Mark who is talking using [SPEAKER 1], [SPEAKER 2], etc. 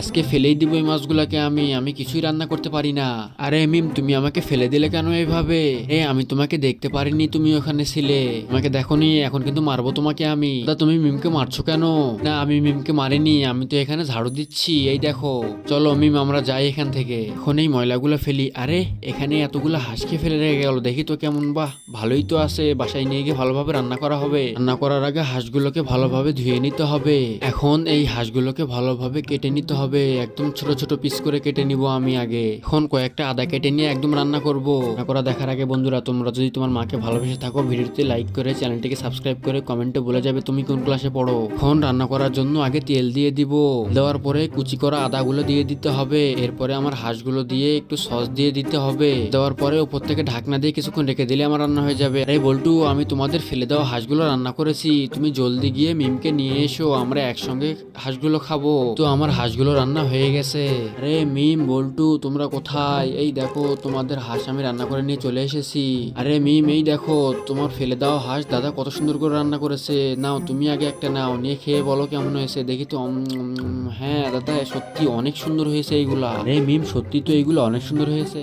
[SPEAKER 1] আজকে ফেলেই দিব এই মাছগুলাকে। আমি কিছুই রান্না করতে পারি না। আরে মিম, তুমি আমাকে ফেলে দিলে কেন এইভাবে? আমি তোমাকে দেখতে পারিনি, তুমি ওখানে ছিলে। তোমাকে দেখোনি, এখন কিন্তু মারবো তোমাকে আমি। দাদা, তুমি মিমকে মারছো কেন? না, আমি মিমকে মারিনি, আমি তো এখানে ঝাড়ু দিচ্ছি। এই দেখো, চলো মিম আমরা যাই এখান থেকে। এখন এই ময়লাগুলো ফেলি। আরে এখানে এতগুলো হাঁসকে ফেলে রেখে গেল, দেখি তো কেমন। বাহ, ভালোই তো আছে। বাসায় নিয়ে গিয়ে ভালোভাবে রান্না করা হবে। রান্না করার আগে হাঁসগুলোকে ভালোভাবে ধুয়ে নিতে হবে। এখন এই হাঁসগুলোকে ভালোভাবে কেটে নিতে হবে। একদম ছোট ছোট পিস করে কেটে নিব আমি আগে। এখন কয়েকটা আদা কেটে নিয়ে একদম রান্না করব। রান্না করা দেখার আগে বন্ধুরা, তোমরা যদি তোমার মাকে ভালোবেসে থাকো, ভিডিওতে লাইক করে চ্যানেলটিকে সাবস্ক্রাইব করে কমেন্টে বলে যাবে তুমি কোন ক্লাসে পড়ো। এখন রান্না করার জন্য আগে তেল দিয়ে দিব। দেওয়ার পরে কুচি করা আদাগুলো দিয়ে দিতে হবে। এরপরে আমার হাঁসগুলো দিয়ে একটু সস দিয়ে দিতে হবে। দেওয়ার পরে উপর থেকে ঢাকনা দিয়ে কিছুক্ষণ রেখে দিলে আমার রান্না হয়ে যাবে। আরে বল্টু, আমি তোমাদের ফেলে দেওয়া হাঁসগুলো রান্না করেছি, তুমি জলদি গিয়ে মিমকে নিয়ে এসো, আমরা একসঙ্গে হাঁসগুলো খাবো। তো আমার হাঁসগুলো রান্না হয়ে গেছে। আরে মিম, বল্টু, তোমরা কোথায়? এই দেখো, তোমাদের হাঁস আমি রান্না করে নিয়ে চলে এসেছি। আরে মিম, এই দেখো তোমার ফেলে দেওয়া হাঁস দাদা কত সুন্দর করে রান্না করেছে। নাও, তুমি আগে একটা নাও, নিয়ে খেয়ে বলো কেমন হয়েছে দেখি তো। হ্যাঁ দাদা, সত্যি অনেক সুন্দর হয়েছে এইগুলা। আরে মিম, সত্যি তো এইগুলো অনেক সুন্দর হয়েছে।